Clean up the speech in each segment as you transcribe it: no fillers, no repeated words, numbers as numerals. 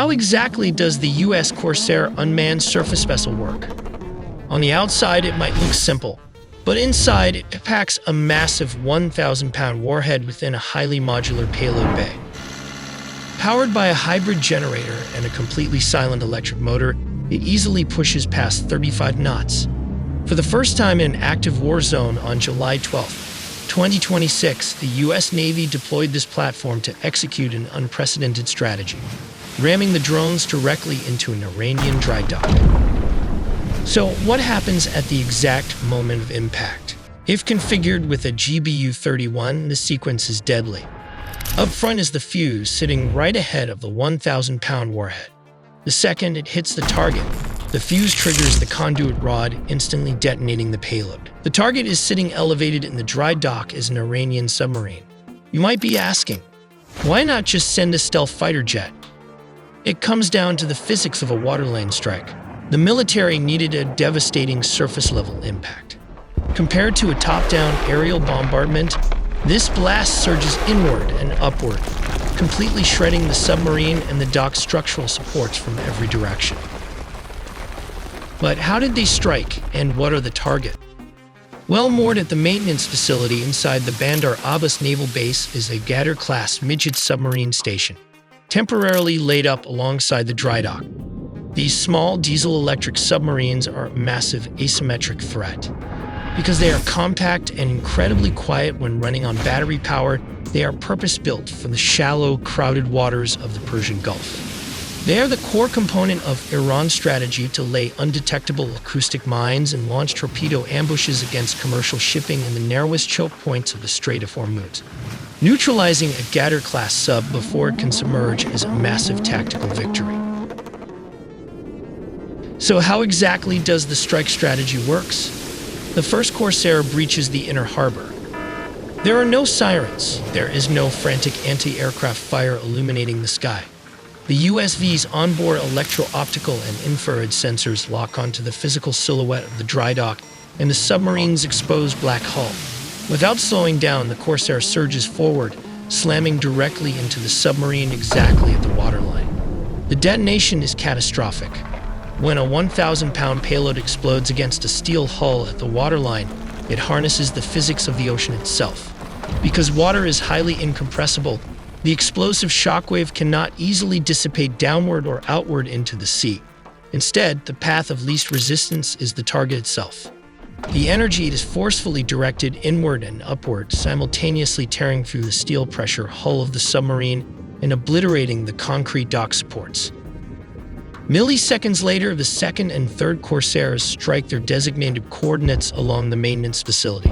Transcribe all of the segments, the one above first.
how exactly does the US Corsair Unmanned Surface Vessel work? On the outside, it might look simple, but inside, it packs a massive 1,000-pound warhead within a highly modular payload bay. Powered by a hybrid generator and a completely silent electric motor, it easily pushes past 35 knots. For the first time in an active war zone on July 12, 2026, the U.S. Navy deployed this platform to execute an unprecedented strategy, ramming the drones directly into an Iranian dry dock. So, what happens at the exact moment of impact? If configured with a GBU-31, the sequence is deadly. Up front is the fuze, sitting right ahead of the 1,000-pound warhead. The second it hits the target, the fuze triggers the conduit rod, instantly detonating the payload. The target is sitting elevated in the dry dock as an Iranian submarine. You might be asking, why not just send a stealth fighter jet? It comes down to the physics of a waterline strike. The military needed a devastating surface-level impact. Compared to a top-down aerial bombardment, this blast surges inward and upward, completely shredding the submarine and the dock's structural supports from every direction. But how did they strike, and what are the target? Well, moored at the maintenance facility inside the Bandar Abbas Naval Base is a Ghadar-class midget submarine station, temporarily laid up alongside the dry dock. These small diesel-electric submarines are a massive asymmetric threat. Because they are compact and incredibly quiet when running on battery power, they are purpose-built for the shallow, crowded waters of the Persian Gulf. They are the core component of Iran's strategy to lay undetectable acoustic mines and launch torpedo ambushes against commercial shipping in the narrowest choke points of the Strait of Hormuz. Neutralizing a Ghadar-class sub before it can submerge is a massive tactical victory. So how exactly does the strike strategy works? The first Corsair breaches the inner harbor. There are no sirens. There is no frantic anti-aircraft fire illuminating the sky. The USV's onboard electro-optical and infrared sensors lock onto the physical silhouette of the dry dock and the submarine's exposed black hull. Without slowing down, the Corsair surges forward, slamming directly into the submarine exactly at the waterline. The detonation is catastrophic. When a 1,000-pound payload explodes against a steel hull at the waterline, it harnesses the physics of the ocean itself. Because water is highly incompressible, the explosive shockwave cannot easily dissipate downward or outward into the sea. Instead, the path of least resistance is the target itself. The energy is forcefully directed inward and upward, simultaneously tearing through the steel pressure hull of the submarine and obliterating the concrete dock supports. Milliseconds later, the second and third Corsairs strike their designated coordinates along the maintenance facility.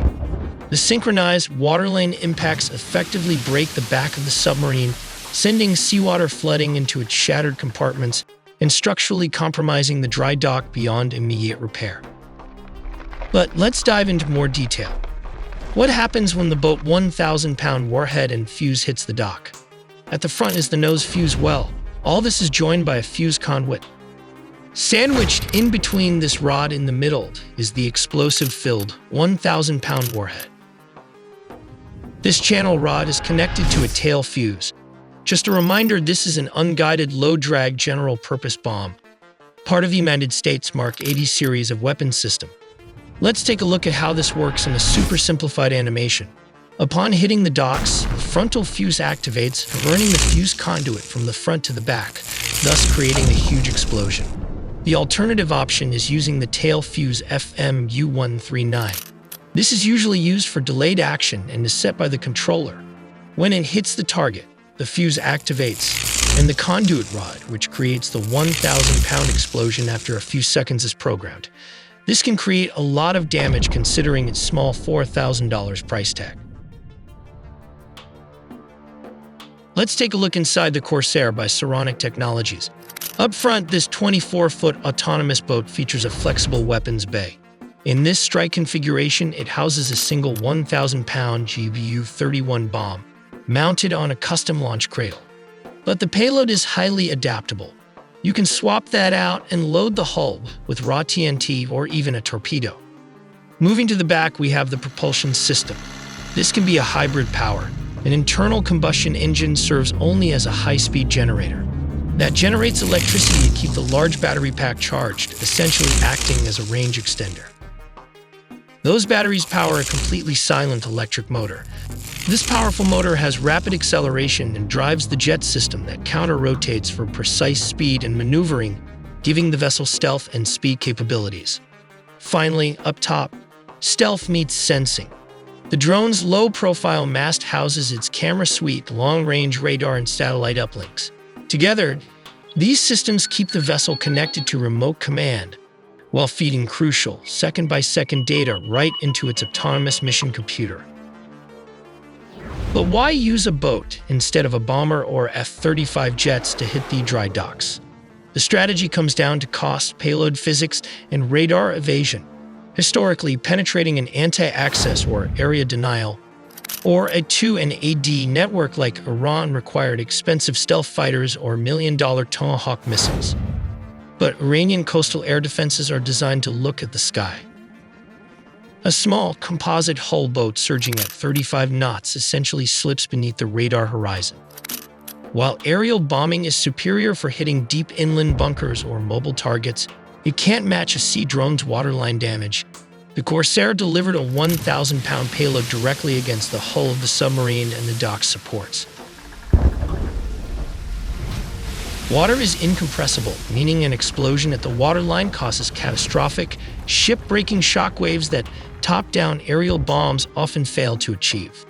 The synchronized waterline impacts effectively break the back of the submarine, sending seawater flooding into its shattered compartments and structurally compromising the dry dock beyond immediate repair. But let's dive into more detail. What happens when the boat's 1,000-pound warhead and fuze hits the dock? At the front is the nose fuze well. All this is joined by a fuze conduit. Sandwiched in between this rod in the middle is the explosive-filled 1,000-pound warhead. This channel rod is connected to a tail fuze. Just a reminder, this is an unguided, low-drag general-purpose bomb, part of the United States Mark 80 series of weapons system. Let's take a look at how this works in a super-simplified animation. Upon hitting the docks, the frontal fuze activates, burning the fuze conduit from the front to the back, thus creating a huge explosion. The alternative option is using the tail fuze FMU139. This is usually used for delayed action and is set by the controller. When it hits the target, the fuze activates, and the conduit rod, which creates the 1,000-pound explosion after a few seconds, is programmed. This can create a lot of damage considering its small $4,000 price tag. Let's take a look inside the Corsair by Saronic Technologies. Up front, this 24-foot autonomous boat features a flexible weapons bay. In this strike configuration, it houses a single 1,000-pound GBU-31 bomb, mounted on a custom launch cradle. But the payload is highly adaptable. You can swap that out and load the hull with raw TNT or even a torpedo. Moving to the back, we have the propulsion system. This can be a hybrid power. An internal combustion engine serves only as a high-speed generator. that generates electricity to keep the large battery pack charged, essentially acting as a range extender. Those batteries power a completely silent electric motor. This powerful motor has rapid acceleration and drives the jet system that counter-rotates for precise speed and maneuvering, giving the vessel stealth and speed capabilities. Finally, up top, stealth meets sensing. The drone's low-profile mast houses its camera suite, long-range radar, and satellite uplinks. Together, these systems keep the vessel connected to remote command while feeding crucial, second-by-second data right into its autonomous mission computer. But why use a boat instead of a bomber or F-35 jets to hit the dry docks? The strategy comes down to cost, payload physics, and radar evasion. Historically, penetrating an anti-access or area denial or a 2 and AD network like Iran required expensive stealth fighters or million-dollar Tomahawk missiles. But Iranian coastal air defenses are designed to look at the sky. A small, composite hull boat surging at 35 knots essentially slips beneath the radar horizon. While aerial bombing is superior for hitting deep inland bunkers or mobile targets, it can't match a sea drone's waterline damage. The Corsair delivered a 1,000-pound payload directly against the hull of the submarine and the dock supports. Water is incompressible, meaning an explosion at the waterline causes catastrophic, ship-breaking shockwaves that top-down aerial bombs often fail to achieve.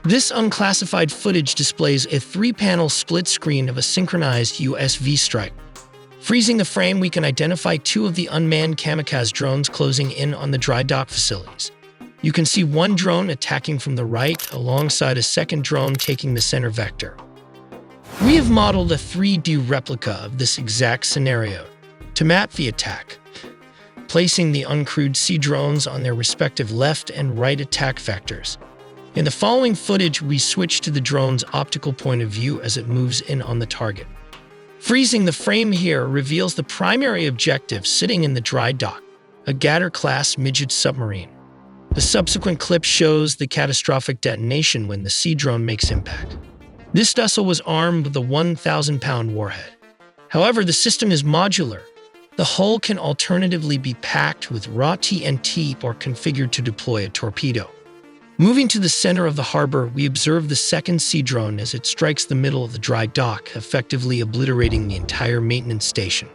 This unclassified footage displays a 3-panel split screen of a synchronized USV strike. Freezing the frame, we can identify 2 of the unmanned kamikaze drones closing in on the dry dock facilities. You can see one drone attacking from the right, alongside a second drone taking the center vector. We have modeled a 3D replica of this exact scenario to map the attack, placing the uncrewed sea drones on their respective left and right attack vectors. In the following footage, we switch to the drone's optical point of view as it moves in on the target. Freezing the frame here reveals the primary objective sitting in the dry dock, a Gator-class midget submarine. The subsequent clip shows the catastrophic detonation when the sea drone makes impact. This vessel was armed with a 1,000-pound warhead. However, the system is modular. The hull can alternatively be packed with raw TNT or configured to deploy a torpedo. Moving to the center of the harbor, we observe the second sea drone as it strikes the middle of the dry dock, effectively obliterating the entire maintenance station.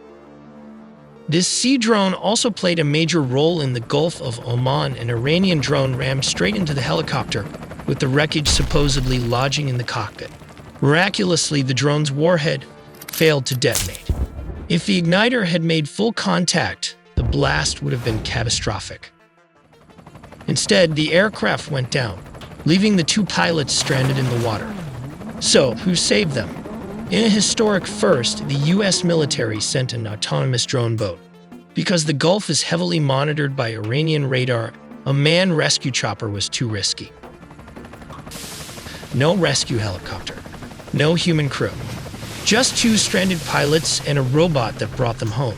This sea drone also played a major role in the Gulf of Oman. An Iranian drone rammed straight into the helicopter, with the wreckage supposedly lodging in the cockpit. Miraculously, the drone's warhead failed to detonate. If the igniter had made full contact, the blast would have been catastrophic. Instead, the aircraft went down, leaving the 2 pilots stranded in the water. So, who saved them? In a historic first, the U.S. military sent an autonomous drone boat. Because the Gulf is heavily monitored by Iranian radar, a manned rescue chopper was too risky. No rescue helicopter. No human crew. Just 2 stranded pilots and a robot that brought them home.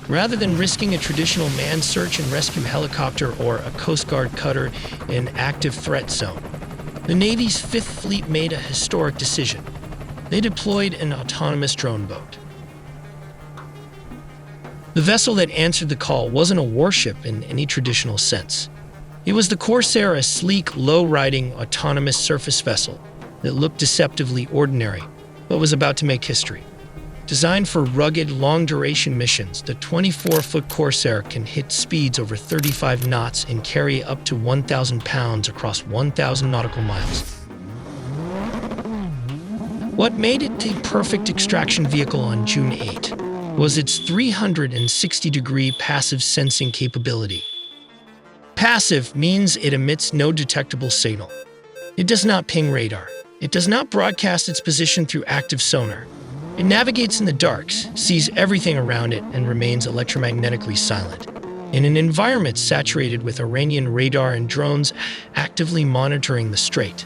Rather than risking a traditional manned search and rescue helicopter or a Coast Guard cutter in an active threat zone, the Navy's 5th Fleet made a historic decision. They deployed an autonomous drone boat. The vessel that answered the call wasn't a warship in any traditional sense. It was the Corsair, a sleek, low-riding, autonomous surface vessel that looked deceptively ordinary, but was about to make history. Designed for rugged, long-duration missions, the 24-foot Corsair can hit speeds over 35 knots and carry up to 1,000 pounds across 1,000 nautical miles. What made it the perfect extraction vehicle on June 8 was its 360-degree passive sensing capability. Passive means it emits no detectable signal. It does not ping radar. It does not broadcast its position through active sonar. It navigates in the dark, sees everything around it, and remains electromagnetically silent. In an environment saturated with Iranian radar and drones actively monitoring the strait,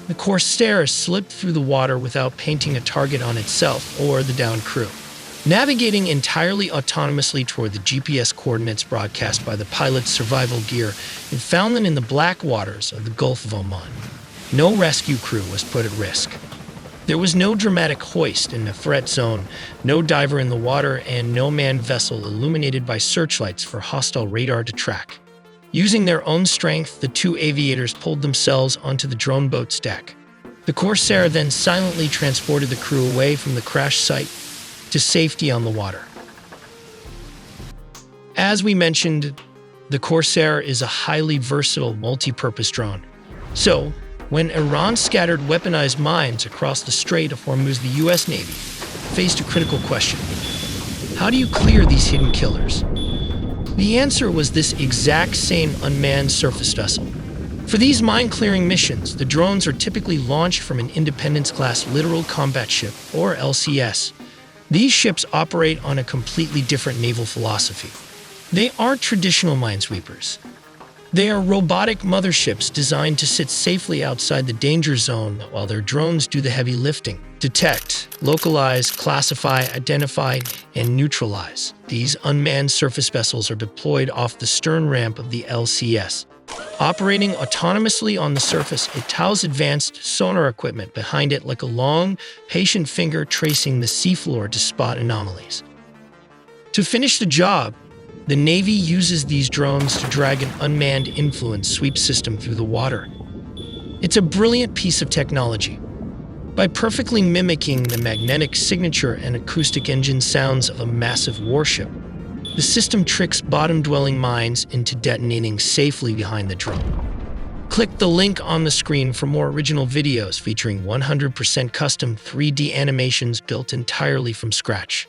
the Corsair slipped through the water without painting a target on itself or the downed crew. Navigating entirely autonomously toward the GPS coordinates broadcast by the pilot's survival gear, it found them in the black waters of the Gulf of Oman. No rescue crew was put at risk. There was no dramatic hoist in the threat zone, no diver in the water, and no manned vessel illuminated by searchlights for hostile radar to track. Using their own strength, the two aviators pulled themselves onto the drone boat's deck. The Corsair then silently transported the crew away from the crash site to safety on the water. As we mentioned, the Corsair is a highly versatile multi-purpose drone. So, when Iran scattered weaponized mines across the Strait of Hormuz, the U.S. Navy faced a critical question. How do you clear these hidden killers? The answer was this exact same unmanned surface vessel. For these mine-clearing missions, the drones are typically launched from an Independence-class littoral combat ship, or LCS. These ships operate on a completely different naval philosophy. They aren't traditional minesweepers. They are robotic motherships designed to sit safely outside the danger zone while their drones do the heavy lifting. Detect, localize, classify, identify, and neutralize. These unmanned surface vessels are deployed off the stern ramp of the LCS. Operating autonomously on the surface, it tows advanced sonar equipment behind it like a long, patient finger tracing the seafloor to spot anomalies. To finish the job, the Navy uses these drones to drag an unmanned influence sweep system through the water. It's a brilliant piece of technology. By perfectly mimicking the magnetic signature and acoustic engine sounds of a massive warship, the system tricks bottom-dwelling mines into detonating safely behind the drone. Click the link on the screen for more original videos featuring 100% custom 3D animations built entirely from scratch.